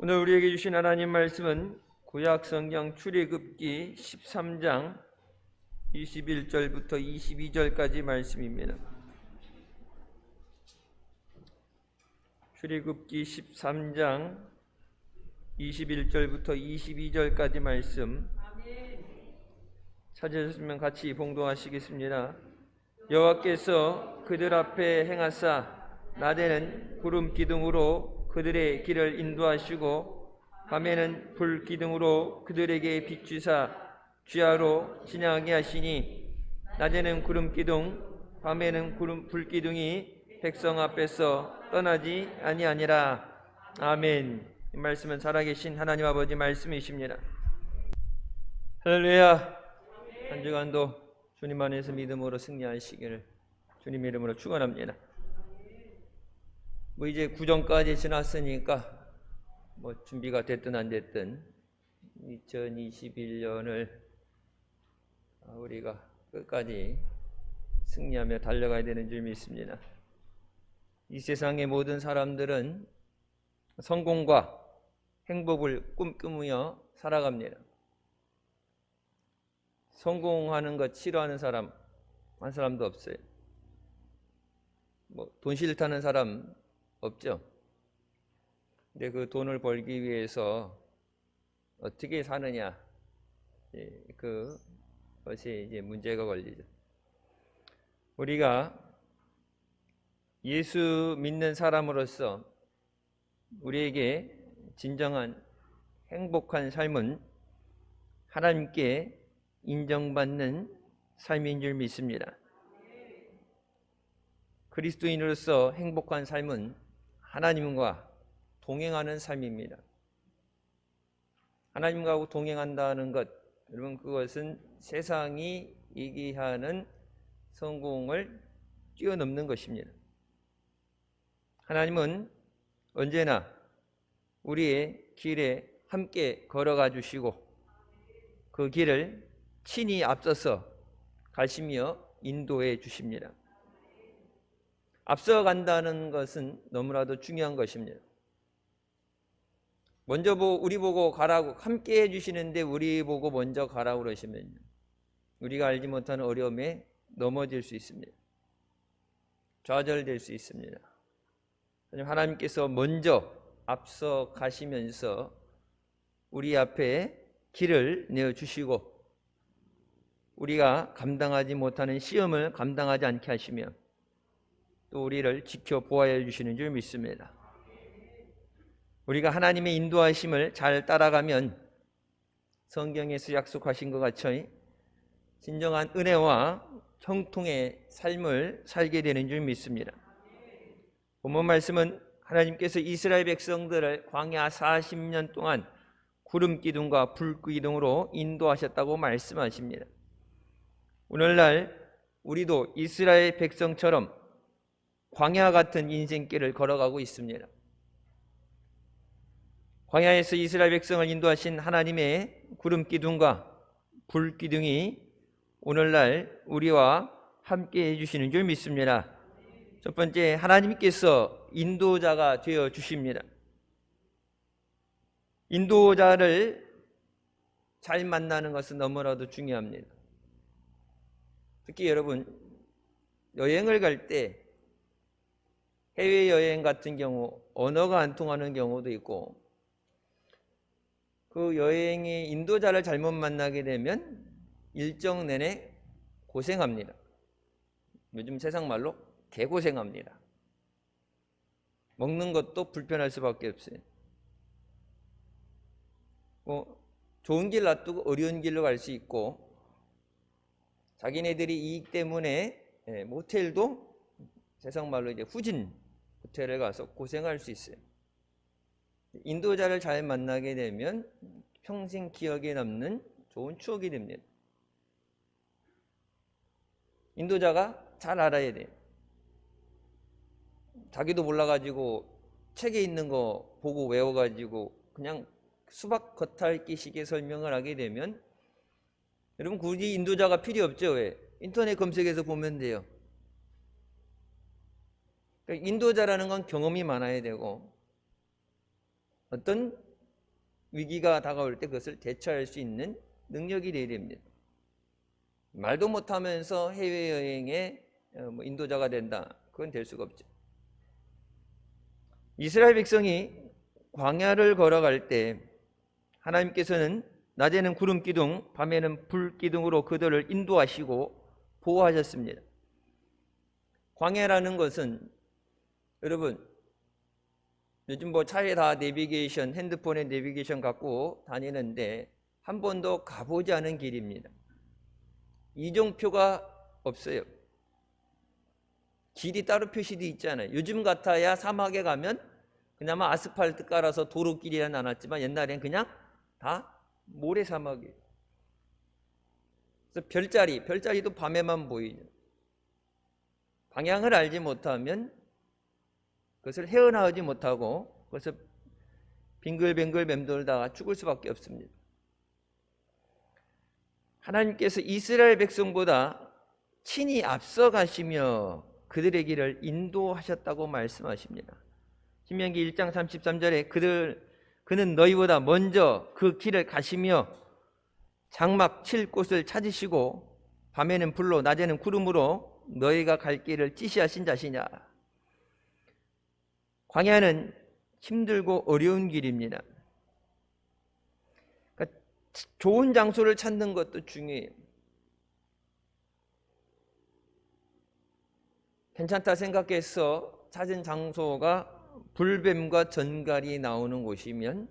오늘 우리에게 주신 하나님 말씀은 구약성경 출애굽기 13장 21절부터 22절까지 말씀입니다. 출애굽기 13장 21절부터 22절까지 말씀 찾으셨으면 같이 봉독하시겠습니다. 여호와께서 그들 앞에 행하사 낮에는 구름 기둥으로 그들의 길을 인도하시고 밤에는 불 기둥으로 그들에게 비추사 주야로 지나게 하시니 낮에는 구름 기둥 밤에는 불 기둥이 백성 앞에서 떠나지 아니하니라. 아멘. 이 말씀은 살아계신 하나님 아버지 말씀이십니다. 할렐루야. 한 주간도 주님 안에서 믿음으로 승리하시기를 주님 이름으로 축원합니다. 이제 구정까지 지났으니까 준비가 됐든 안 됐든 2021년을 우리가 끝까지 승리하며 달려가야 되는 줄 믿습니다. 이 세상의 모든 사람들은 성공과 행복을 꿈꾸며 살아갑니다. 성공하는 것 싫어하는 사람 한 사람도 없어요. 돈 싫다는 사람 없죠. 근데 그 돈을 벌기 위해서 어떻게 사느냐, 그것이 이제 문제가 걸리죠. 우리가 예수 믿는 사람으로서 우리에게 진정한 행복한 삶은 하나님께 인정받는 삶인 줄 믿습니다. 그리스도인으로서 행복한 삶은 하나님과 동행하는 삶입니다. 하나님과 동행한다는 것, 여러분 그것은 세상이 얘기하는 성공을 뛰어넘는 것입니다. 하나님은 언제나 우리의 길에 함께 걸어가 주시고 그 길을 친히 앞서서 가시며 인도해 주십니다. 앞서간다는 것은 너무나도 중요한 것입니다. 먼저 우리 보고 가라고 함께 해주시는데 우리 보고 먼저 가라고 그러시면 우리가 알지 못하는 어려움에 넘어질 수 있습니다. 좌절될 수 있습니다. 하나님께서 먼저 앞서 가시면서 우리 앞에 길을 내어주시고 우리가 감당하지 못하는 시험을 감당하지 않게 하시며 또 우리를 지켜보아야 주시는 줄 믿습니다. 우리가 하나님의 인도하심을 잘 따라가면 성경에서 약속하신 것 같이 진정한 은혜와 형통의 삶을 살게 되는 줄 믿습니다. 본문 말씀은 하나님께서 이스라엘 백성들을 광야 40년 동안 구름 기둥과 불 기둥으로 인도하셨다고 말씀하십니다. 오늘날 우리도 이스라엘 백성처럼 광야 같은 인생길을 걸어가고 있습니다. 광야에서 이스라엘 백성을 인도하신 하나님의 구름 기둥과 불 기둥이 오늘날 우리와 함께 해주시는 줄 믿습니다. 첫 번째, 하나님께서 인도자가 되어 주십니다. 인도자를 잘 만나는 것은 너무나도 중요합니다. 특히 여러분 여행을 갈 때 해외여행 같은 경우 언어가 안 통하는 경우도 있고 그 여행의 인도자를 잘못 만나게 되면 일정 내내 고생합니다. 요즘 세상 말로 개고생합니다. 먹는 것도 불편할 수밖에 없어요. 좋은 길 놔두고 어려운 길로 갈 수 있고 자기네들이 이익 때문에 모텔도 세상 말로 이제 후진 호텔에 가서 고생할 수 있어요. 인도자를 잘 만나게 되면 평생 기억에 남는 좋은 추억이 됩니다. 인도자가 잘 알아야 돼요. 자기도 몰라가지고 책에 있는 거 보고 외워가지고 그냥 수박 겉핥기식의 설명을 하게 되면 여러분 굳이 인도자가 필요 없죠. 왜? 인터넷 검색해서 보면 돼요. 그러니까 인도자라는 건 경험이 많아야 되고 어떤 위기가 다가올 때 그것을 대처할 수 있는 능력이 되어야 됩니다. 말도 못하면서 해외여행에 인도자가 된다. 그건 될 수가 없죠. 이스라엘 백성이 광야를 걸어갈 때 하나님께서는 낮에는 구름 기둥, 밤에는 불 기둥으로 그들을 인도하시고 보호하셨습니다. 광야라는 것은 여러분 요즘 차에 다 내비게이션, 핸드폰에 내비게이션 갖고 다니는데 한 번도 가보지 않은 길입니다. 이정표가 없어요. 길이 따로 표시되어 있잖아요. 요즘 같아야 사막에 가면 그나마 아스팔트 깔아서 도로길이라 나눴지만 옛날엔 그냥 다 모래사막이에요. 그래서 별자리도 밤에만 보이죠. 방향을 알지 못하면 그것을 헤어나오지 못하고 그것을 빙글빙글 맴돌다가 죽을 수밖에 없습니다. 하나님께서 이스라엘 백성보다 친히 앞서가시며 그들의 길을 인도하셨다고 말씀하십니다. 신명기 1장 33절에 그는 너희보다 먼저 그 길을 가시며 장막 칠 곳을 찾으시고 밤에는 불로 낮에는 구름으로 너희가 갈 길을 지시하신 자시냐. 광야는 힘들고 어려운 길입니다. 그러니까 좋은 장소를 찾는 것도 중요해요. 괜찮다 생각해서 찾은 장소가 불뱀과 전갈이 나오는 곳이면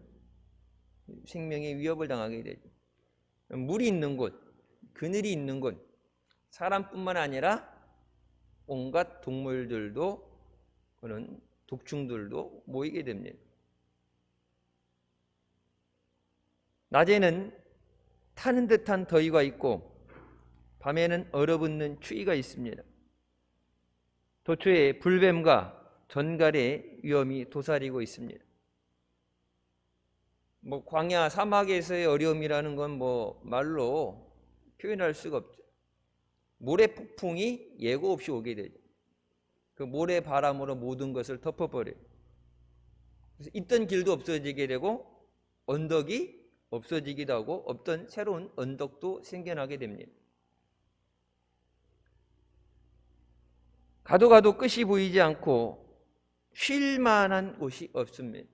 생명의 위협을 당하게 되죠. 물이 있는 곳, 그늘이 있는 곳, 사람뿐만 아니라 온갖 동물들도 그런 독충들도 모이게 됩니다. 낮에는 타는 듯한 더위가 있고 밤에는 얼어붙는 추위가 있습니다. 도처에 불뱀과 전갈의 위험이 도사리고 있습니다. 광야 사막에서의 어려움이라는 건 말로 표현할 수가 없죠. 모래 폭풍이 예고 없이 오게 되죠. 그 모래 바람으로 모든 것을 덮어버려요. 그래서 있던 길도 없어지게 되고 언덕이 없어지기도 하고 없던 새로운 언덕도 생겨나게 됩니다. 가도 끝이 보이지 않고 쉴 만한 곳이 없습니다.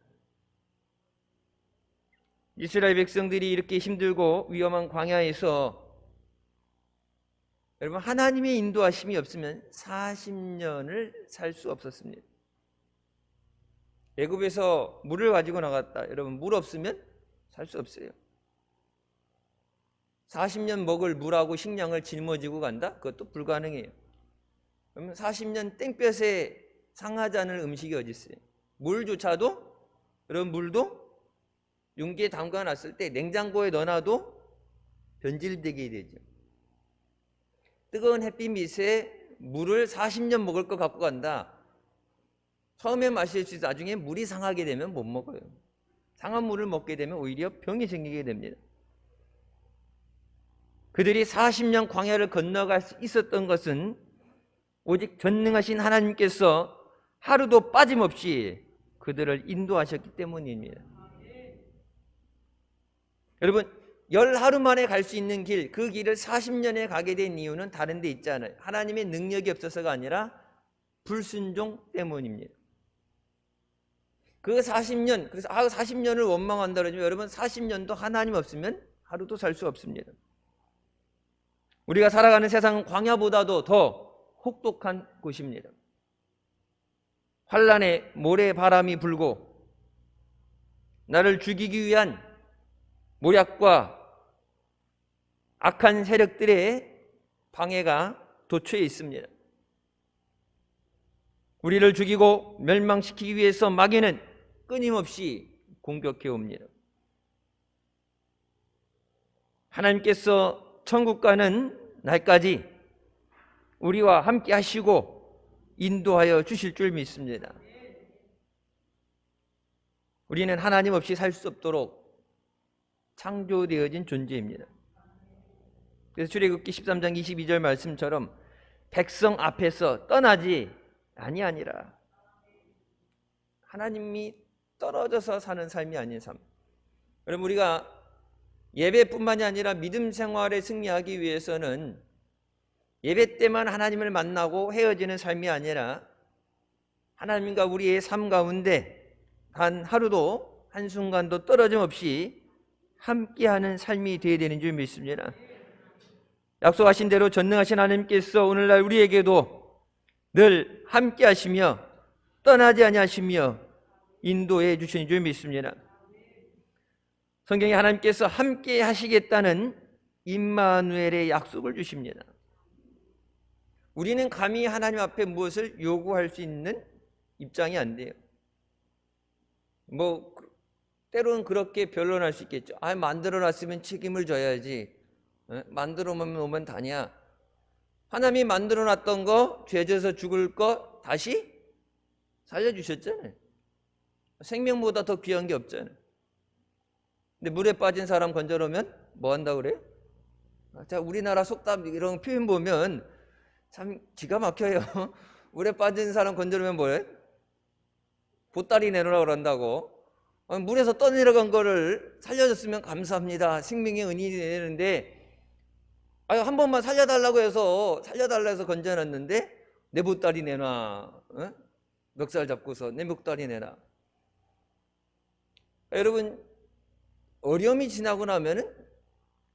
이스라엘 백성들이 이렇게 힘들고 위험한 광야에서 여러분 하나님의 인도하심이 없으면 40년을 살 수 없었습니다. 애굽에서 물을 가지고 나갔다. 여러분 물 없으면 살 수 없어요. 40년 먹을 물하고 식량을 짊어지고 간다? 그것도 불가능해요. 그러면 40년 땡볕에 상하지 않을 음식이 어디 있어요? 물조차도 여러분 물도 용기에 담가놨을 때 냉장고에 넣어놔도 변질되게 되죠. 뜨거운 햇빛 밑에 물을 40년 먹을 거 갖고 간다. 처음에 마실 수 있어 나중에 물이 상하게 되면 못 먹어요. 상한 물을 먹게 되면 오히려 병이 생기게 됩니다. 그들이 40년 광야를 건너갈 수 있었던 것은 오직 전능하신 하나님께서 하루도 빠짐없이 그들을 인도하셨기 때문입니다. 여러분 10하루 만에 갈 수 있는 길, 그 길을 40년에 가게 된 이유는 다른 데 있지 않아요. 하나님의 능력이 없어서가 아니라 불순종 때문입니다. 그 40년, 그래서 40년을 원망한다 그러지만 여러분 40년도 하나님 없으면 하루도 살 수 없습니다. 우리가 살아가는 세상은 광야보다도 더 혹독한 곳입니다. 환란의 모래바람이 불고 나를 죽이기 위한 모략과 악한 세력들의 방해가 도처에 있습니다. 우리를 죽이고 멸망시키기 위해서 마귀는 끊임없이 공격해 옵니다. 하나님께서 천국 가는 날까지 우리와 함께 하시고 인도하여 주실 줄 믿습니다. 우리는 하나님 없이 살 수 없도록 창조되어진 존재입니다. 그래서 출애굽기 13장 22절 말씀처럼 백성 앞에서 떠나지 아니하니라. 하나님이 떨어져서 사는 삶이 아닌 삶. 그럼 우리가 예배뿐만이 아니라 믿음 생활에 승리하기 위해서는 예배 때만 하나님을 만나고 헤어지는 삶이 아니라 하나님과 우리의 삶 가운데 단 하루도 한순간도 떨어짐 없이 함께하는 삶이 되어야 되는 줄 믿습니다. 약속하신 대로 전능하신 하나님께서 오늘날 우리에게도 늘 함께하시며 떠나지 아니하시며 인도해 주시는 줄 믿습니다. 성경에 하나님께서 함께 하시겠다는 임마누엘의 약속을 주십니다. 우리는 감히 하나님 앞에 무엇을 요구할 수 있는 입장이 안 돼요. 때로는 그렇게 변론할 수 있겠죠. 만들어놨으면 책임을 져야지. 만들어 놓으면 다냐. 하나님이 만들어놨던 거, 죄져서 죽을 거 다시 살려주셨잖아요. 생명보다 더 귀한 게 없잖아요. 근데 물에 빠진 사람 건져놓으면 뭐 한다고 그래요? 자, 우리나라 속담 이런 표현 보면 참 기가 막혀요. 물에 빠진 사람 건져놓으면 뭐래? 보따리 내놓으라고 그런다고. 물에서 떠내려간 거를 살려줬으면 감사합니다. 생명의 은인이 되는데 한 번만 살려달라고 해서 건져놨는데 내 보따리 내놔. 멱살 잡고서 내 보따리 내놔. 여러분, 어려움이 지나고 나면은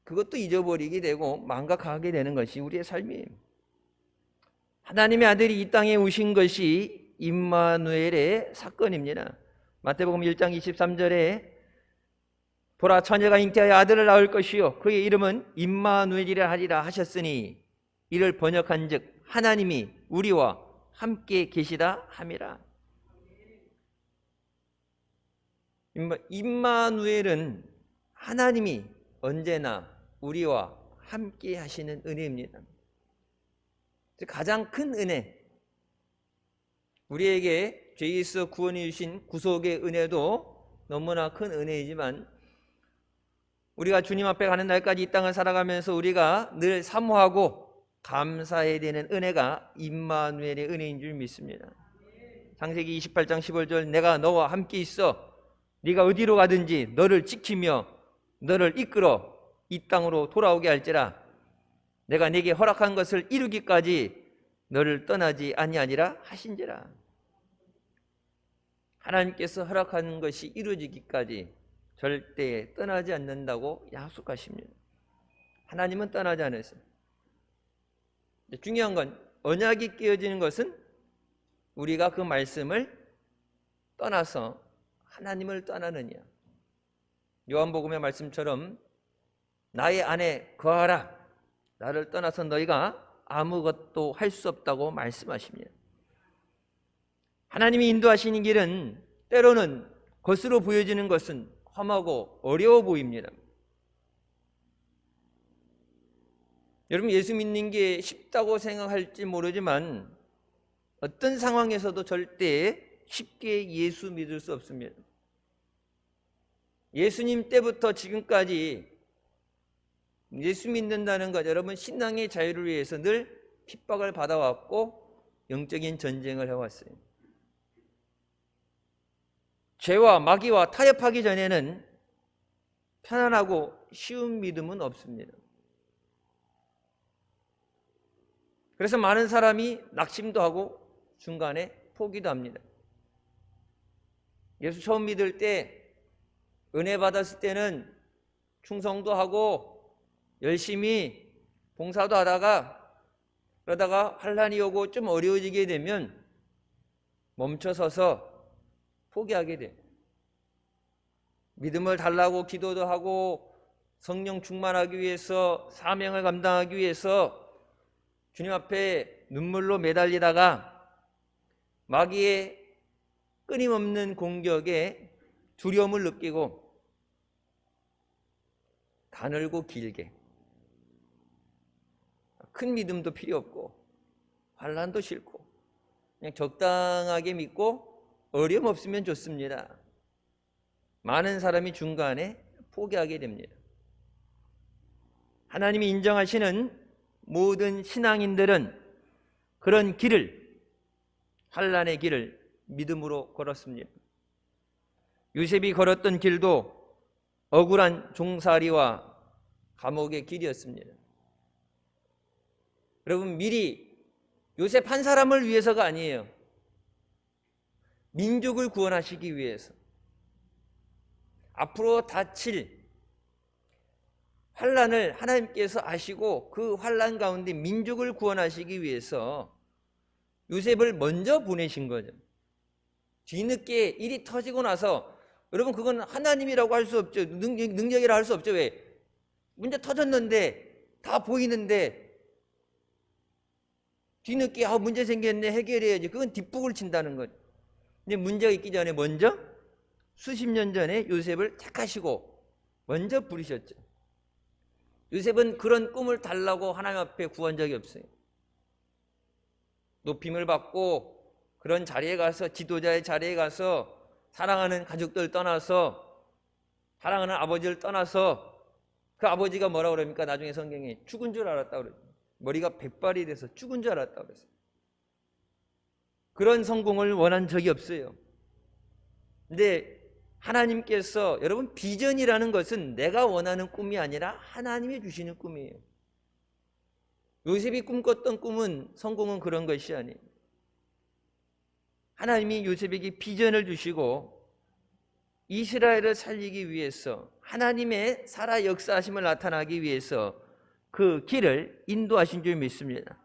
그것도 잊어버리게 되고 망각하게 되는 것이 우리의 삶이에요. 하나님의 아들이 이 땅에 오신 것이 임마누엘의 사건입니다. 마태복음 1장 23절에 보라, 처녀가 잉태하여 아들을 낳을 것이요 그의 이름은 임마누엘이라 하리라 하셨으니 이를 번역한즉 하나님이 우리와 함께 계시다 함이라. 임마누엘은 하나님이 언제나 우리와 함께 하시는 은혜입니다. 가장 큰 은혜, 우리에게 죄에서 구원해 주신 구속의 은혜도 너무나 큰 은혜이지만 우리가 주님 앞에 가는 날까지 이 땅을 살아가면서 우리가 늘 사모하고 감사해야 되는 은혜가 임마누엘의 은혜인 줄 믿습니다. 창세기 28장 15절 내가 너와 함께 있어 네가 어디로 가든지 너를 지키며 너를 이끌어 이 땅으로 돌아오게 할지라 내가 네게 허락한 것을 이루기까지 너를 떠나지 아니하니라 하신지라. 하나님께서 허락한 것이 이루어지기까지 절대 떠나지 않는다고 약속하십니다. 하나님은 떠나지 않으세요. 중요한 건 언약이 깨어지는 것은 우리가 그 말씀을 떠나서 하나님을 떠나느냐. 요한복음의 말씀처럼 나의 안에 거하라. 나를 떠나서 너희가 아무것도 할 수 없다고 말씀하십니다. 하나님이 인도하시는 길은 때로는 겉으로 보여지는 것은 험하고 어려워 보입니다. 여러분, 예수 믿는 게 쉽다고 생각할지 모르지만 어떤 상황에서도 절대 쉽게 예수 믿을 수 없습니다. 예수님 때부터 지금까지 예수 믿는다는 것, 여러분 신앙의 자유를 위해서 늘 핍박을 받아왔고 영적인 전쟁을 해왔어요. 죄와 마귀와 타협하기 전에는 편안하고 쉬운 믿음은 없습니다. 그래서 많은 사람이 낙심도 하고 중간에 포기도 합니다. 예수 처음 믿을 때 은혜 받았을 때는 충성도 하고 열심히 봉사도 하다가 그러다가 환난이 오고 좀 어려워지게 되면 멈춰서서 포기하게 돼. 믿음을 달라고 기도도 하고 성령 충만하기 위해서 사명을 감당하기 위해서 주님 앞에 눈물로 매달리다가 마귀의 끊임없는 공격에 두려움을 느끼고 가늘고 길게 큰 믿음도 필요 없고 환난도 싫고 그냥 적당하게 믿고 어려움 없으면 좋습니다. 많은 사람이 중간에 포기하게 됩니다. 하나님이 인정하시는 모든 신앙인들은 그런 길을, 환난의 길을 믿음으로 걸었습니다. 요셉이 걸었던 길도 억울한 종살이와 감옥의 길이었습니다. 여러분, 미리 요셉 한 사람을 위해서가 아니에요. 민족을 구원하시기 위해서, 앞으로 닥칠 환난을 하나님께서 아시고 그 환난 가운데 민족을 구원하시기 위해서 요셉을 먼저 보내신 거죠. 뒤늦게 일이 터지고 나서, 여러분, 그건 하나님이라고 할 수 없죠. 능력이라 할 수 없죠. 왜? 문제 터졌는데, 다 보이는데 뒤늦게 문제 생겼네, 해결해야지. 그건 뒷북을 친다는 거죠. 근데 문제가 있기 전에 먼저, 수십 년 전에 요셉을 택하시고 먼저 부르셨죠. 요셉은 그런 꿈을 달라고 하나님 앞에 구한 적이 없어요. 높임을 받고 그런 자리에 가서, 지도자의 자리에 가서 사랑하는 가족들 떠나서, 사랑하는 아버지를 떠나서, 그 아버지가 뭐라고 그럽니까? 나중에 성경에 죽은 줄 알았다고 그러죠. 머리가 백발이 돼서 죽은 줄 알았다고 그랬어요. 그런 성공을 원한 적이 없어요. 근데 하나님께서, 여러분, 비전이라는 것은 내가 원하는 꿈이 아니라 하나님이 주시는 꿈이에요. 요셉이 꿈꿨던 꿈은, 성공은 그런 것이 아니에요. 하나님이 요셉에게 비전을 주시고 이스라엘을 살리기 위해서, 하나님의 살아 역사하심을 나타나기 위해서 그 길을 인도하신 줄 믿습니다.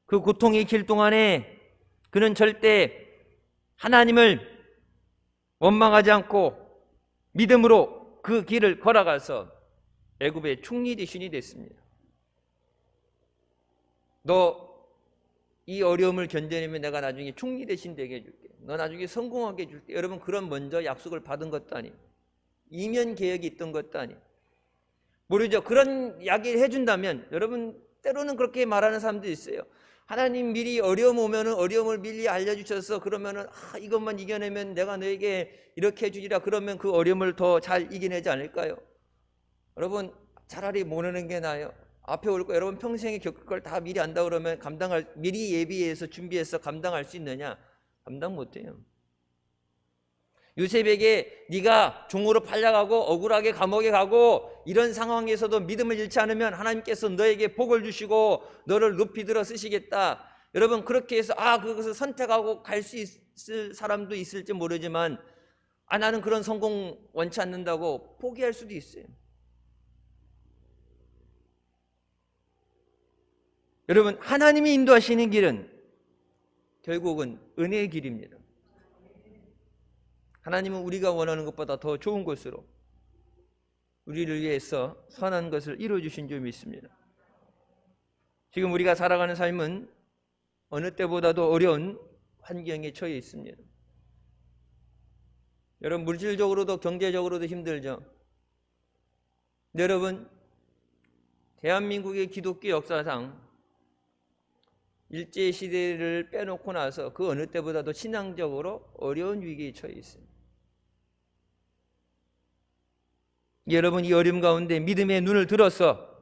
그 고통의 길 동안에 그는 절대 하나님을 원망하지 않고 믿음으로 그 길을 걸어가서 애굽의 총리 대신이 됐습니다. 너 이 어려움을 견뎌내면 내가 나중에 총리 대신 되게 해줄게. 너 나중에 성공하게 해줄게. 여러분, 그런 먼저 약속을 받은 것도 아니에요. 이면 계획이 있던 것도 아니에요. 모르죠. 그런 이야기를 해준다면, 여러분, 때로는 그렇게 말하는 사람도 있어요. 하나님 미리 어려움 오면은 어려움을 미리 알려주셔서, 그러면은 이것만 이겨내면 내가 너에게 이렇게 해주리라, 그러면 그 어려움을 더 잘 이겨내지 않을까요? 여러분, 차라리 모르는 게 나아요. 앞에 올 거, 여러분 평생에 겪을 걸 다 미리 안다 그러면 미리 예비해서 준비해서 감당할 수 있느냐? 감당 못해요. 요셉에게 네가 종으로 팔려가고 억울하게 감옥에 가고 이런 상황에서도 믿음을 잃지 않으면 하나님께서 너에게 복을 주시고 너를 높이 들어 쓰시겠다. 여러분, 그렇게 해서 그것을 선택하고 갈 수 있을 사람도 있을지 모르지만, 나는 그런 성공 원치 않는다고 포기할 수도 있어요. 여러분, 하나님이 인도하시는 길은 결국은 은혜의 길입니다. 하나님은 우리가 원하는 것보다 더 좋은 것으로 우리를 위해서 선한 것을 이루어주신 줄 믿습니다. 지금 우리가 살아가는 삶은 어느 때보다도 어려운 환경에 처해 있습니다. 여러분, 물질적으로도 경제적으로도 힘들죠. 여러분, 대한민국의 기독교 역사상 일제시대를 빼놓고 나서 그 어느 때보다도 신앙적으로 어려운 위기에 처해 있습니다. 여러분, 이 어려움 가운데 믿음의 눈을 들어서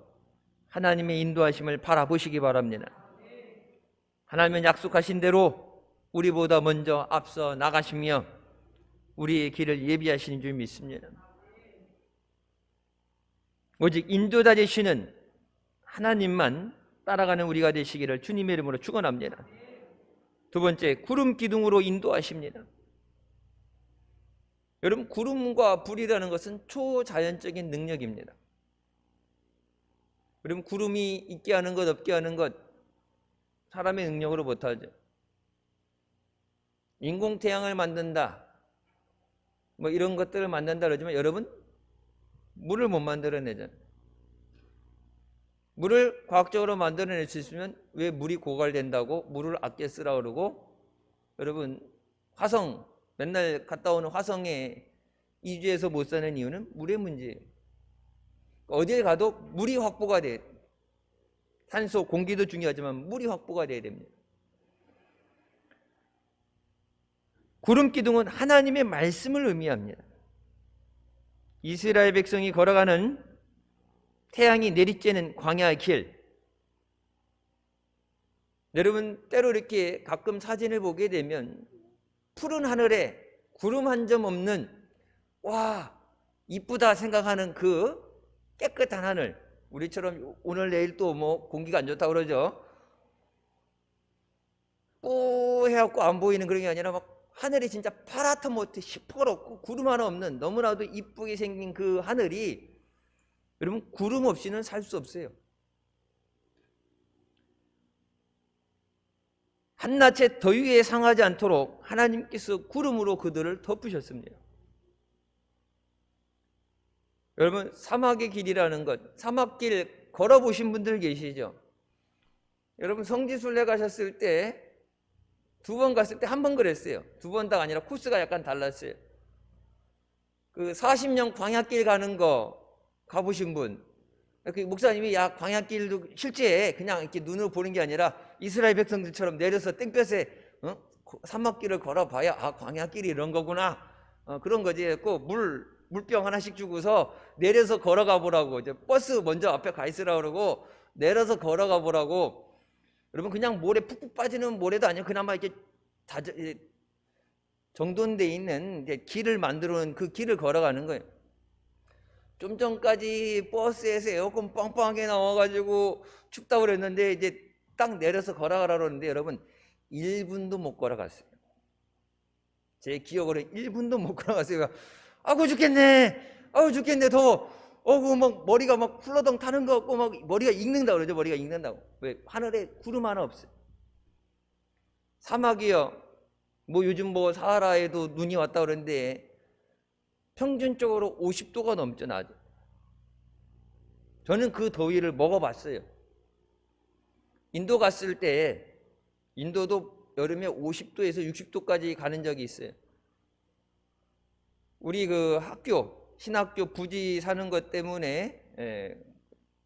하나님의 인도하심을 바라보시기 바랍니다. 하나님은 약속하신 대로 우리보다 먼저 앞서 나가시며 우리의 길을 예비하시는 줄 믿습니다. 오직 인도자 되시는 하나님만 따라가는 우리가 되시기를 주님의 이름으로 축원합니다. 두 번째, 구름 기둥으로 인도하십니다. 여러분, 구름과 불이라는 것은 초자연적인 능력입니다. 여러분, 구름이 있게 하는 것 없게 하는 것 사람의 능력으로 못하죠. 인공태양을 만든다, 이런 것들을 만든다 그러지만, 여러분, 물을 못 만들어내잖아요. 물을 과학적으로 만들어낼 수 있으면 왜 물이 고갈된다고 물을 아껴 쓰라 그러고, 여러분, 화성, 맨날 갔다 오는 화성에 이주해서 못 사는 이유는 물의 문제예요. 어디에 가도 물이 확보가 돼요. 산소, 공기도 중요하지만 물이 확보가 돼야 됩니다. 구름 기둥은 하나님의 말씀을 의미합니다. 이스라엘 백성이 걸어가는 태양이 내리쬐는 광야의 길, 여러분, 때로 이렇게 가끔 사진을 보게 되면 푸른 하늘에 구름 한 점 없는 이쁘다 생각하는 그 깨끗한 하늘, 우리처럼 오늘 내일 또 뭐 공기가 안 좋다고 그러죠. 뿌해갖고 안 보이는 그런 게 아니라 막 하늘이 진짜 파랗다 못해 시퍼렇고 구름 하나 없는 너무나도 이쁘게 생긴 그 하늘이, 여러분 구름 없이는 살 수 없어요. 한낮의 더위에 상하지 않도록 하나님께서 구름으로 그들을 덮으셨습니다. 여러분 사막의 길이라는 것, 사막길 걸어보신 분들 계시죠? 여러분 성지순례 가셨을 때 두 번 갔을 때 한 번 그랬어요. 두 번 다 아니라 코스가 약간 달랐어요. 그 40년 광야길 가는 거 가보신 분, 그 목사님이 야 광야길도 실제 그냥 이렇게 눈으로 보는 게 아니라 이스라엘 백성들처럼 내려서 땡볕에 사막길을 걸어봐야 아 광야길이 이런 거구나, 그런 거지. 꼭 물병 하나씩 주고서 내려서 걸어가 보라고, 이제 버스 먼저 앞에 가 있으라고 그러고 내려서 걸어가 보라고. 여러분 그냥 모래 푹푹 빠지는 모래도 아니고 그나마 이렇게 정돈돼 있는 이제 길을 만들어 놓은 그 길을 걸어가는 거예요. 좀 전까지 버스에서 에어컨 빵빵하게 나와가지고 춥다고 그랬는데 이제 딱 내려서 걸어가라 그러는데 여러분 1분도 못 걸어갔어요. 제 기억으로 1분도 못 걸어갔어요. 아고 죽겠네, 아우 죽겠네, 더워. 막 머리가 막 훌러덩 타는 거 같고 막 머리가 익는다고 그러죠. 머리가 익는다고. 왜? 하늘에 구름 하나 없어요. 사막이요, 뭐 요즘 뭐 사하라에도 눈이 왔다 그러는데 평균적으로 50도가 넘죠, 낮에. 저는 그 더위를 먹어봤어요. 인도 갔을 때 인도도 여름에 50도에서 60도까지 가는 적이 있어요. 우리 그 신학교 부지 사는 것 때문에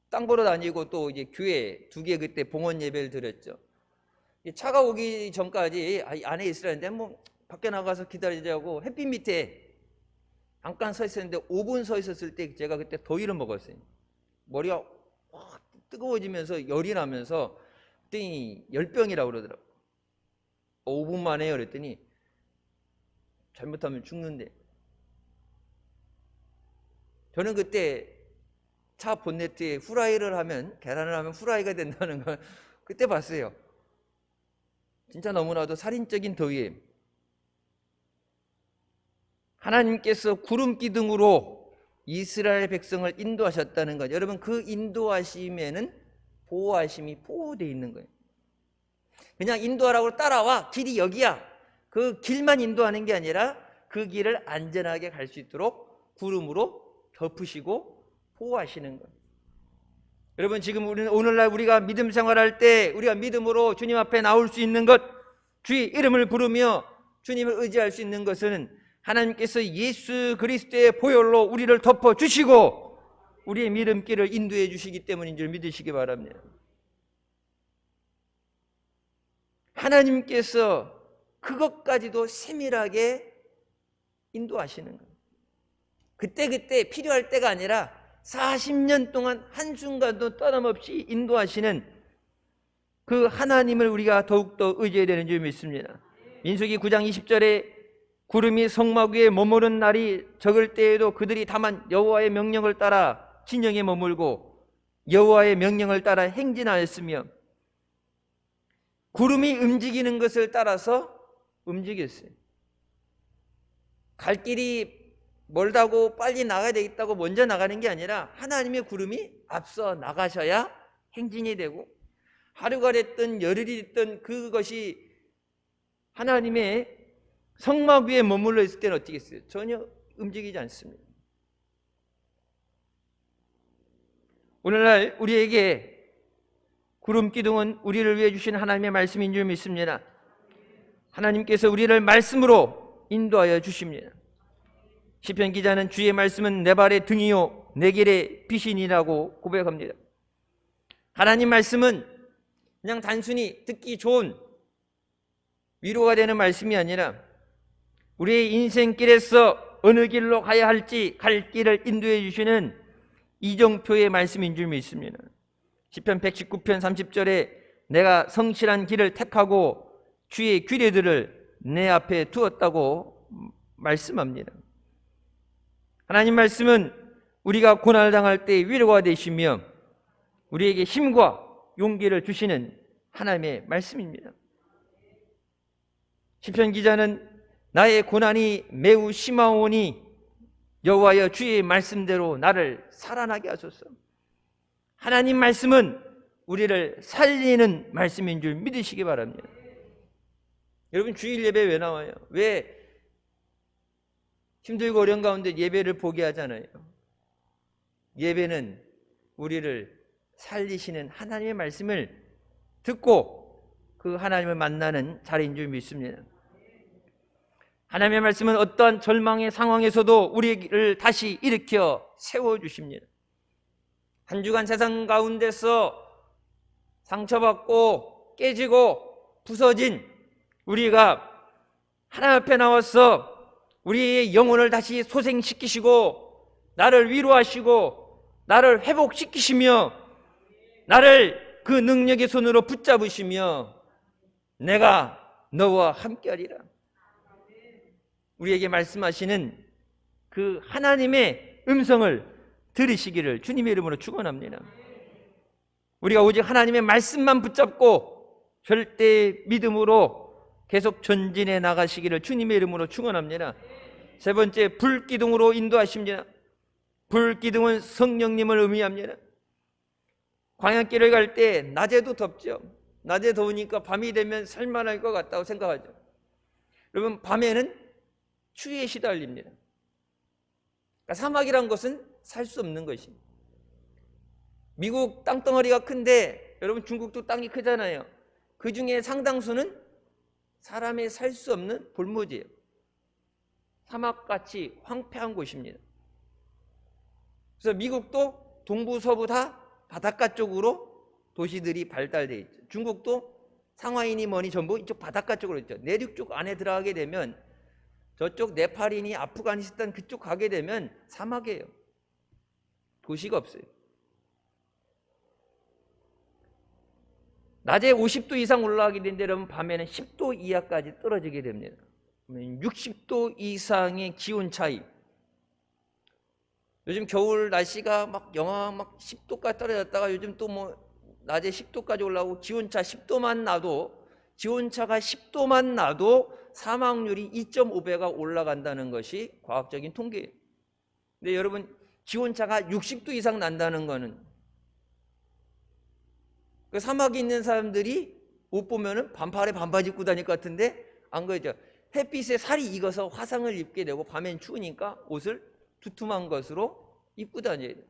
땅 보러 다니고 또 이제 교회 2개 그때 봉헌 예배를 드렸죠. 차가 오기 전까지 안에 있으라는데 뭐 밖에 나가서 기다리자고 햇빛 밑에 잠깐 서 있었는데 5분 서 있었을 때 제가 그때 더위를 먹었어요. 머리가 확 뜨거워지면서 열이 나면서 그랬더니 열병이라고 그러더라고요. 5분 만에 그랬더니 잘못하면 죽는데. 저는 그때 차 본네트에 후라이를 하면, 계란을 하면 후라이가 된다는 걸 그때 봤어요. 진짜 너무나도 살인적인 더위에 하나님께서 구름 기둥으로 이스라엘 백성을 인도하셨다는 것. 여러분 그 인도하심에는 보호하심이 포함되어 있는 거예요. 그냥 인도하라고 따라와, 길이 여기야, 그 길만 인도하는 게 아니라 그 길을 안전하게 갈 수 있도록 구름으로 덮으시고 보호하시는 거예요. 여러분 지금 우리는 오늘날 우리가 믿음 생활할 때 우리가 믿음으로 주님 앞에 나올 수 있는 것, 주의 이름을 부르며 주님을 의지할 수 있는 것은 하나님께서 예수 그리스도의 보혈로 우리를 덮어주시고 우리의 믿음길을 인도해 주시기 때문인 줄 믿으시기 바랍니다. 하나님께서 그것까지도 세밀하게 인도하시는 거예요. 그때 필요할 때가 아니라 40년 동안 한순간도 떠남없이 인도하시는 그 하나님을 우리가 더욱더 의지해야 되는 줄 믿습니다. 민수기 9장 20절에 구름이 성막 위에 머무른 날이 적을 때에도 그들이 다만 여호와의 명령을 따라 진영에 머물고 여호와의 명령을 따라 행진하였으며, 구름이 움직이는 것을 따라서 움직였어요. 갈 길이 멀다고 빨리 나가야 되겠다고 먼저 나가는 게 아니라 하나님의 구름이 앞서 나가셔야 행진이 되고, 하루가 됐든 열흘이 됐든 그것이 하나님의 성막 위에 머물러 있을 때는 어떻게 했어요? 전혀 움직이지 않습니다. 오늘날 우리에게 구름 기둥은 우리를 위해 주신 하나님의 말씀인 줄 믿습니다. 하나님께서 우리를 말씀으로 인도하여 주십니다. 시편 기자는 주의 말씀은 내 발의 등이요 내 길의 빛이니라고 고백합니다. 하나님 말씀은 그냥 단순히 듣기 좋은 위로가 되는 말씀이 아니라 우리의 인생길에서 어느 길로 가야 할지 갈 길을 인도해 주시는 이정표의 말씀인 줄 믿습니다. 시편 119편 30절에 내가 성실한 길을 택하고 주의 규례들을 내 앞에 두었다고 말씀합니다. 하나님 말씀은 우리가 고난을 당할 때 위로가 되시며 우리에게 힘과 용기를 주시는 하나님의 말씀입니다. 시편 기자는 나의 고난이 매우 심하오니 여호와여 주의 말씀대로 나를 살아나게 하소서. 하나님 말씀은 우리를 살리는 말씀인 줄 믿으시기 바랍니다. 여러분 주일 예배 왜 나와요? 왜 힘들고 어려운 가운데 예배를 보게 하잖아요. 예배는 우리를 살리시는 하나님의 말씀을 듣고 그 하나님을 만나는 자리인 줄 믿습니다. 하나님의 말씀은 어떠한 절망의 상황에서도 우리를 다시 일으켜 세워주십니다. 한 주간 세상 가운데서 상처받고 깨지고 부서진 우리가 하나님 앞에 나와서 우리의 영혼을 다시 소생시키시고 나를 위로하시고 나를 회복시키시며 나를 그 능력의 손으로 붙잡으시며 내가 너와 함께하리라 우리에게 말씀하시는 그 하나님의 음성을 들으시기를 주님의 이름으로 축원합니다. 우리가 오직 하나님의 말씀만 붙잡고 절대 믿음으로 계속 전진해 나가시기를 주님의 이름으로 축원합니다. 세 번째, 불기둥으로 인도하십니다. 불기둥은 성령님을 의미합니다. 광야길을 갈 때 낮에도 덥죠. 낮에 더우니까 밤이 되면 살만할 것 같다고 생각하죠. 여러분 밤에는 추위에 시달립니다. 그러니까 사막이란 것은 살 수 없는 것입니다. 미국 땅덩어리가 큰데 여러분 중국도 땅이 크잖아요. 그 중에 상당수는 사람이 살 수 없는 볼모지예요. 사막같이 황폐한 곳입니다. 그래서 미국도 동부 서부 다 바닷가 쪽으로 도시들이 발달되어 있죠. 중국도 상하이니 뭐니 전부 이쪽 바닷가 쪽으로 있죠. 내륙 쪽 안에 들어가게 되면 저쪽 네팔이니 아프가니스탄 그쪽 가게 되면 사막이에요. 도시가 없어요. 낮에 50도 이상 올라가게 되는데 여러분 밤에는 10도 이하까지 떨어지게 됩니다. 60도 이상의 기온 차이. 요즘 겨울 날씨가 막 영하 막 10도까지 떨어졌다가 요즘 또 뭐 낮에 10도까지 올라오고 기온차 10도만 나도 기온차가 10도만 나도 사망률이 2.5배가 올라간다는 것이 과학적인 통계예요. 근데 여러분 기온차가 60도 이상 난다는 거는 그 사막에 있는 사람들이 옷 보면은 반팔에 반바지 입고 다닐 것 같은데 안 그러죠. 햇빛에 살이 익어서 화상을 입게 되고 밤엔 추우니까 옷을 두툼한 것으로 입고 다녀야 돼요.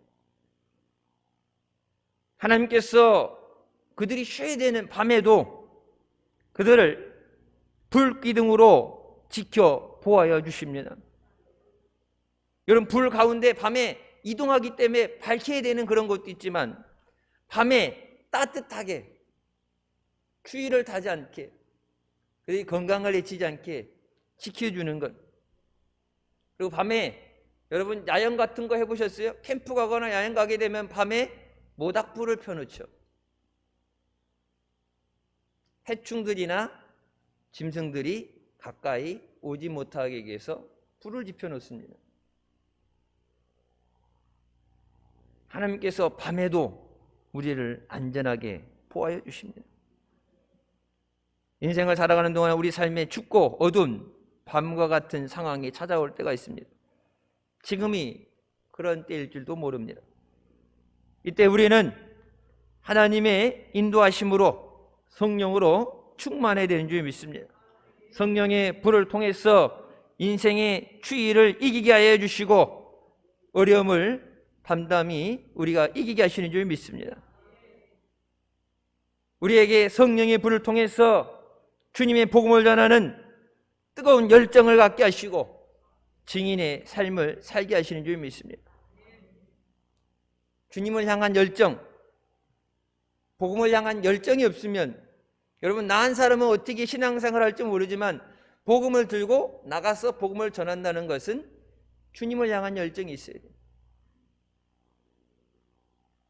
하나님께서 그들이 쉬어야 되는 밤에도 그들을 불기둥으로 지켜 보호하여 주십니다. 여러분 불 가운데 밤에 이동하기 때문에 밝혀야 되는 그런 것도 있지만 밤에 따뜻하게 추위를 타지 않게 그들이 건강을 해치지 않게 지켜주는 것. 그리고 밤에 여러분 야영 같은 거 해보셨어요? 캠프 가거나 야영 가게 되면 밤에 모닥불을 펴놓죠. 해충들이나 짐승들이 가까이 오지 못하게 위해서 불을 지펴놓습니다. 하나님께서 밤에도 우리를 안전하게 보호하여 주십니다. 인생을 살아가는 동안 우리 삶에 춥고 어두운 밤과 같은 상황이 찾아올 때가 있습니다. 지금이 그런 때일 줄도 모릅니다. 이때 우리는 하나님의 인도하심으로 성령으로 충만해야 되는 줄 믿습니다. 성령의 불을 통해서 인생의 추위를 이기게 하여 주시고 어려움을 담담히 우리가 이기게 하시는 줄 믿습니다. 우리에게 성령의 불을 통해서 주님의 복음을 전하는 뜨거운 열정을 갖게 하시고 증인의 삶을 살게 하시는 줄 믿습니다. 주님을 향한 열정, 복음을 향한 열정이 없으면 여러분 나한 사람은 어떻게 신앙생활을 할지 모르지만 복음을 들고 나가서 복음을 전한다는 것은 주님을 향한 열정이 있어야 돼요.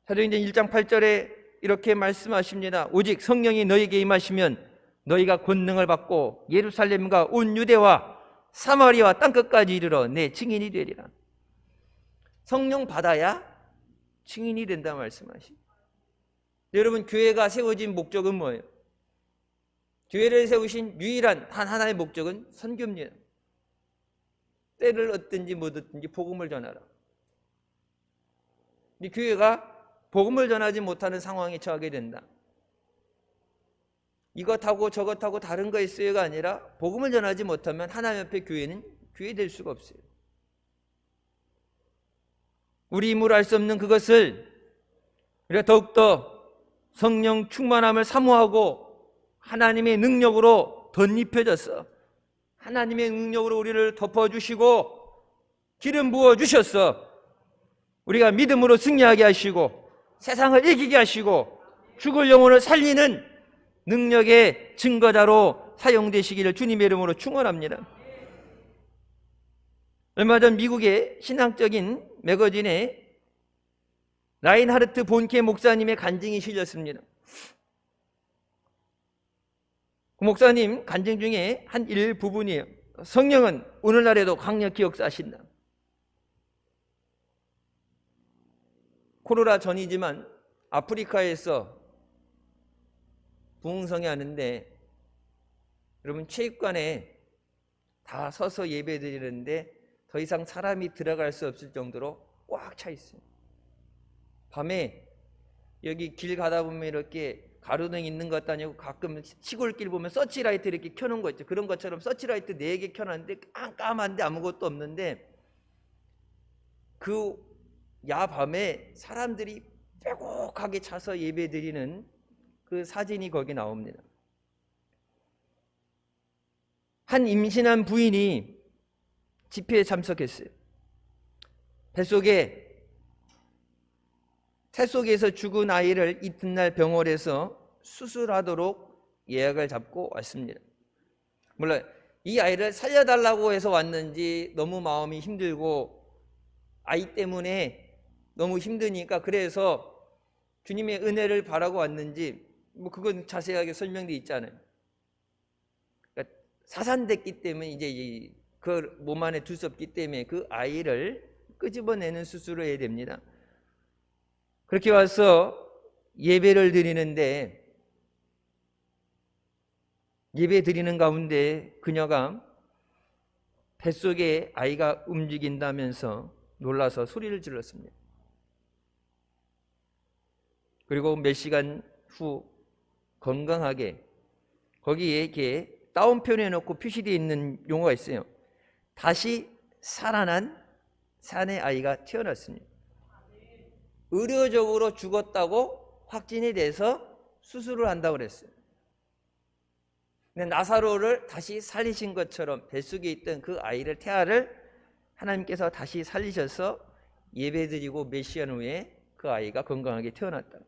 사도행전 1장 8절에 이렇게 말씀하십니다. 오직 성령이 너에게 임하시면 너희가 권능을 받고 예루살렘과 온 유대와 사마리아와 땅끝까지 이르러 내 증인이 되리라. 성령 받아야 증인이 된다 말씀하시죠. 여러분, 교회가 세워진 목적은 뭐예요? 교회를 세우신 유일한 하나의 목적은 선교입니다. 때를 얻든지 못 얻든지 복음을 전하라. 이 교회가 복음을 전하지 못하는 상황에 처하게 된다. 이것하고 저것하고 다른 거 있어요가 아니라 복음을 전하지 못하면 하나님 앞에 교회는 교회 될 수가 없어요. 우리 힘으로 할 수 없는 그것을 우리가 더욱더 성령 충만함을 사모하고 하나님의 능력으로 덧입혀져서 하나님의 능력으로 우리를 덮어주시고 기름 부어주셔서 우리가 믿음으로 승리하게 하시고 세상을 이기게 하시고 죽을 영혼을 살리는 능력의 증거자로 사용되시기를 주님의 이름으로 축원합니다. 얼마 전 미국의 신앙적인 매거진에 라인하르트 본케 목사님의 간증이 실렸습니다. 그 목사님 간증 중에 한 일부분이에요. 성령은 오늘날에도 강력히 역사하신다. 코로나 전이지만 아프리카에서 부흥성이 하는데 여러분, 체육관에 다 서서 예배 드리는데 더 이상 사람이 들어갈 수 없을 정도로 꽉 차 있어요. 밤에 여기 길 가다 보면 이렇게 가로등 있는 것도 아니고 가끔 시골길 보면 서치라이트 이렇게 켜놓은 거 있죠. 그런 것처럼 서치라이트 4개 켜놨는데 깜깜한데 아무것도 없는데 그 야밤에 사람들이 빼곡하게 차서 예배 드리는 그 사진이 거기 나옵니다. 한 임신한 부인이 집회에 참석했어요. 태 속에서 죽은 아이를 이튿날 병원에서 수술하도록 예약을 잡고 왔습니다. 물론 이 아이를 살려달라고 해서 왔는지 너무 마음이 힘들고 아이 때문에 너무 힘드니까 그래서 주님의 은혜를 바라고 왔는지 뭐 그건 자세하게 설명되어 있잖아요. 그러니까 사산됐기 때문에 이제 그 몸 안에 둘 수 없기 때문에 그 아이를 끄집어내는 수술을 해야 됩니다. 그렇게 와서 예배를 드리는데 예배 드리는 가운데 그녀가 뱃속에 아이가 움직인다면서 놀라서 소리를 질렀습니다. 그리고 몇 시간 후 건강하게 거기에 이렇게 따옴표를 해놓고 표시되어 있는 용어가 있어요. 다시 살아난 산의 아이가 태어났습니다. 의료적으로 죽었다고 확진이 돼서 수술을 한다고 그랬어요. 근데 나사로를 다시 살리신 것처럼 뱃속에 있던 그 아이를 태아를 하나님께서 다시 살리셔서 예배드리고 몇 시간 후에 그 아이가 건강하게 태어났다.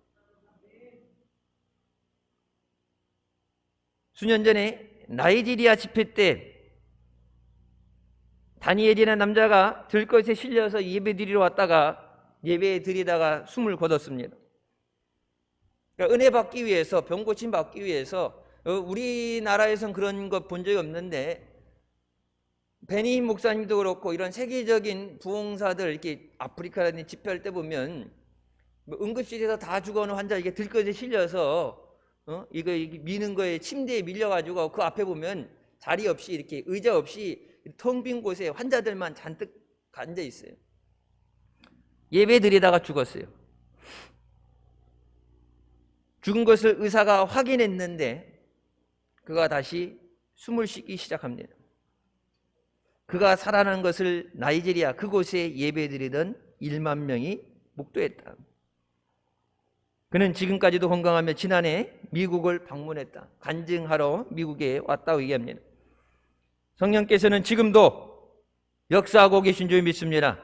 수년 전에 나이지리아 집회 때 다니엘이라는 남자가 들것에 실려서 예배드리러 왔다가 예배 드리다가 숨을 거뒀습니다. 그러니까 은혜 받기 위해서, 병 고침 받기 위해서, 우리나라에선 그런 거 본 적이 없는데 베니힌 목사님도 그렇고 이런 세계적인 부흥사들 이렇게 아프리카라든지 집회할 때 보면 뭐 응급실에서 다 죽어오는 환자 이게 들것에 실려서 이거 미는 거에 침대에 밀려가지고 그 앞에 보면 자리 없이 이렇게 의자 없이 텅 빈 곳에 환자들만 잔뜩 앉아 있어요. 예배 드리다가 죽었어요. 죽은 것을 의사가 확인했는데 그가 다시 숨을 쉬기 시작합니다. 그가 살아난 것을 나이지리아 그곳에 예배 드리던 1만 명이 목도했다. 그는 지금까지도 건강하며 지난해 미국을 방문했다. 간증하러 미국에 왔다고 얘기합니다. 성령께서는 지금도 역사하고 계신 줄 믿습니다.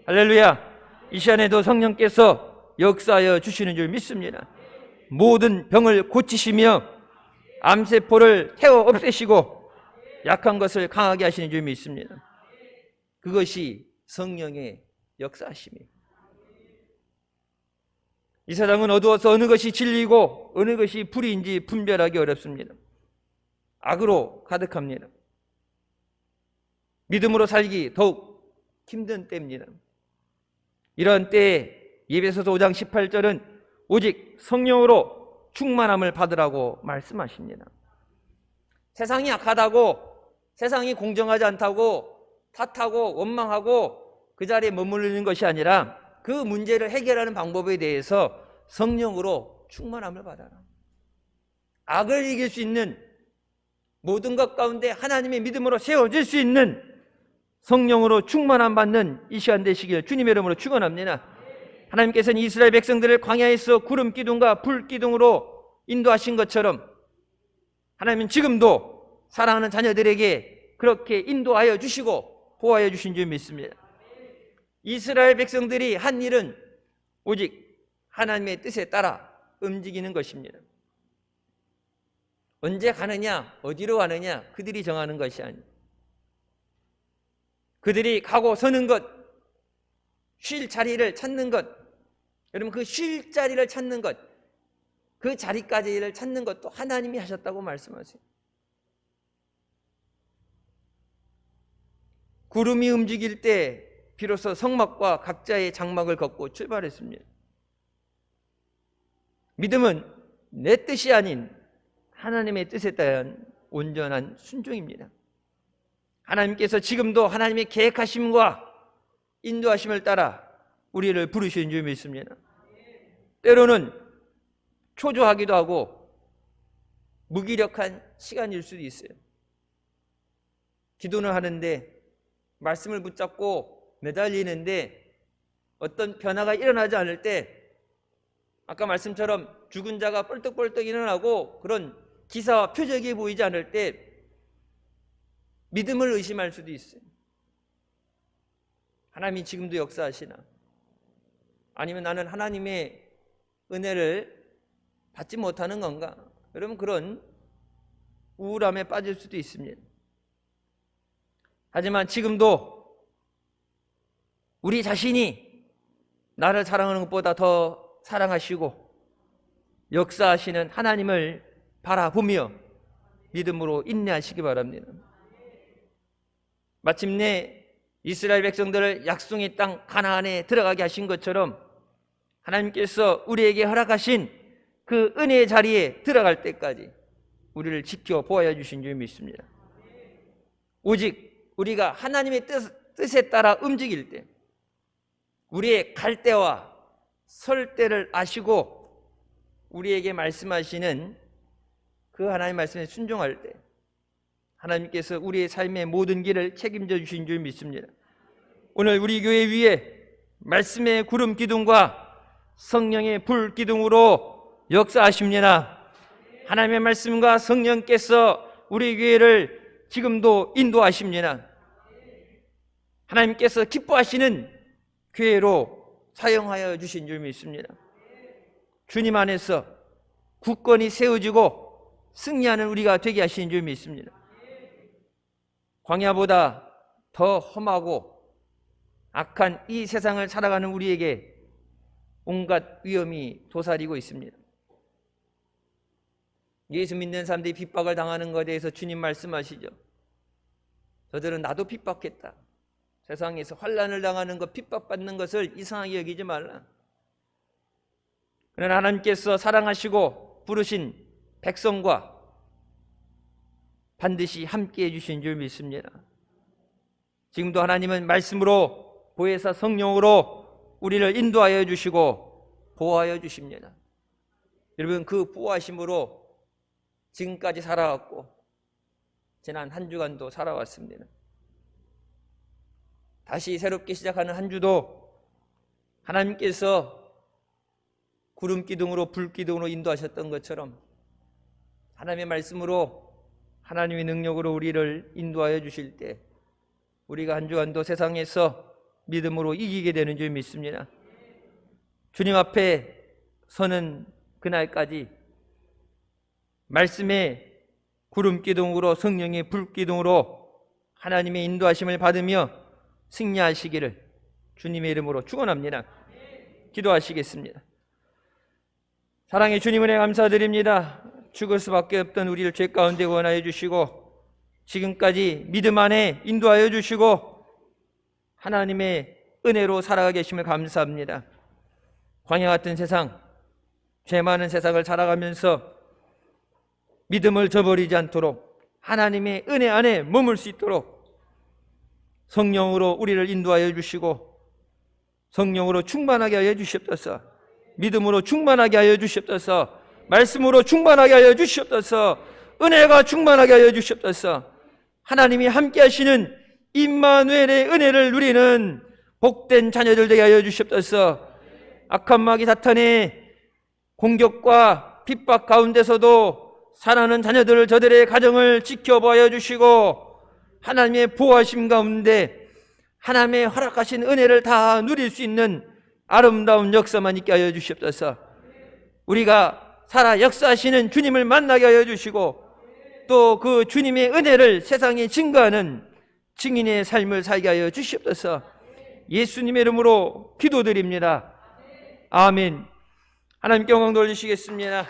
할렐루야. 이 시간에도 성령께서 역사하여 주시는 줄 믿습니다. 모든 병을 고치시며 암세포를 태워 없애시고 약한 것을 강하게 하시는 줄 믿습니다. 그것이 성령의 역사하심입니다. 이 세상은 어두워서 어느 것이 진리고 어느 것이 불의인지 분별하기 어렵습니다. 악으로 가득합니다. 믿음으로 살기 더욱 힘든 때입니다. 이런 때에 예배소서 5장 18절은 오직 성령으로 충만함을 받으라고 말씀하십니다. 세상이 악하다고, 세상이 공정하지 않다고 탓하고 원망하고 그 자리에 머무르는 것이 아니라 그 문제를 해결하는 방법에 대해서 성령으로 충만함을 받아라. 악을 이길 수 있는 모든 것 가운데 하나님의 믿음으로 세워질 수 있는 성령으로 충만함 받는 이 시간 되시길 주님의 이름으로 축원합니다. 하나님께서는 이스라엘 백성들을 광야에서 구름 기둥과 불 기둥으로 인도하신 것처럼 하나님은 지금도 사랑하는 자녀들에게 그렇게 인도하여 주시고 보호하여 주신 줄 믿습니다. 이스라엘 백성들이 한 일은 오직 하나님의 뜻에 따라 움직이는 것입니다. 언제 가느냐, 어디로 가느냐 그들이 정하는 것이 아니에요. 그들이 가고 서는 것, 쉴 자리를 찾는 것, 여러분 그 쉴 자리를 찾는 것, 그 자리까지를 찾는 것도 하나님이 하셨다고 말씀하세요. 구름이 움직일 때 비로소 성막과 각자의 장막을 걷고 출발했습니다. 믿음은 내 뜻이 아닌 하나님의 뜻에 따른 온전한 순종입니다. 하나님께서 지금도 하나님의 계획하심과 인도하심을 따라 우리를 부르시는 줄 믿습니다. 때로는 초조하기도 하고 무기력한 시간일 수도 있어요. 기도는 하는데 말씀을 붙잡고 매달리는데 어떤 변화가 일어나지 않을 때 아까 말씀처럼 죽은 자가 뻘떡뻘떡 일어나고 그런 기사와 표적이 보이지 않을 때 믿음을 의심할 수도 있어요. 하나님이 지금도 역사하시나? 아니면 나는 하나님의 은혜를 받지 못하는 건가? 여러분 그런 우울함에 빠질 수도 있습니다. 하지만 지금도 우리 자신이 나를 사랑하는 것보다 더 사랑하시고 역사하시는 하나님을 바라보며 믿음으로 인내하시기 바랍니다. 마침내 이스라엘 백성들을 약속의 땅 가나안에 들어가게 하신 것처럼 하나님께서 우리에게 허락하신 그 은혜의 자리에 들어갈 때까지 우리를 지켜 보아야 주신 줄 믿습니다. 오직 우리가 하나님의 뜻에 따라 움직일 때 우리의 갈 때와 설 때를 아시고 우리에게 말씀하시는 그 하나님의 말씀에 순종할 때 하나님께서 우리의 삶의 모든 길을 책임져 주신 줄 믿습니다. 오늘 우리 교회 위에 말씀의 구름 기둥과 성령의 불 기둥으로 역사하십니다. 하나님의 말씀과 성령께서 우리 교회를 지금도 인도하십니다. 하나님께서 기뻐하시는 교회로 사용하여 주신 줄 믿습니다. 주님 안에서 굳건히 세워지고 승리하는 우리가 되게 하신 줄 믿습니다. 광야보다 더 험하고 악한 이 세상을 살아가는 우리에게 온갖 위험이 도사리고 있습니다. 예수 믿는 사람들이 핍박을 당하는 것에 대해서 주님 말씀하시죠. 저들은 나도 핍박했다. 세상에서 환난을 당하는 것, 핍박받는 것을 이상하게 여기지 말라. 그러나 하나님께서 사랑하시고 부르신 백성과 반드시 함께 해주신 줄 믿습니다. 지금도 하나님은 말씀으로 보혜사 성령으로 우리를 인도하여 주시고 보호하여 주십니다. 여러분 그 보호하심으로 지금까지 살아왔고 지난 한 주간도 살아왔습니다. 다시 새롭게 시작하는 한 주도 하나님께서 구름 기둥으로 불 기둥으로 인도하셨던 것처럼 하나님의 말씀으로 하나님의 능력으로 우리를 인도하여 주실 때 우리가 한 주간도 세상에서 믿음으로 이기게 되는 줄 믿습니다. 주님 앞에 서는 그날까지 말씀의 구름 기둥으로 성령의 불 기둥으로 하나님의 인도하심을 받으며 승리하시기를 주님의 이름으로 축원합니다. 기도하시겠습니다. 사랑의 주님 은혜 감사드립니다. 죽을 수밖에 없던 우리를 죄 가운데 구원하여 주시고 지금까지 믿음 안에 인도하여 주시고 하나님의 은혜로 살아가 계심을 감사합니다. 광야 같은 세상, 죄 많은 세상을 살아가면서 믿음을 저버리지 않도록 하나님의 은혜 안에 머물 수 있도록 성령으로 우리를 인도하여 주시고 성령으로 충만하게 하여 주시옵소서. 믿음으로 충만하게 하여 주시옵소서. 말씀으로 충만하게 하여 주시옵소서. 은혜가 충만하게 하여 주시옵소서. 하나님이 함께 하시는 임마누엘의 은혜를 누리는 복된 자녀들 되게 하여 주시옵소서. 악한 마귀 사탄의 공격과 핍박 가운데서도 살아가는 자녀들, 저들의 가정을 지켜보아 주시고 하나님의 보호하심 가운데 하나님의 허락하신 은혜를 다 누릴 수 있는 아름다운 역사만 있게 하여 주시옵소서. 우리가 살아 역사하시는 주님을 만나게 하여 주시고 또 그 주님의 은혜를 세상에 증거하는 증인의 삶을 살게 하여 주시옵소서. 예수님의 이름으로 기도드립니다. 아멘. 하나님께 영광 돌리시겠습니다.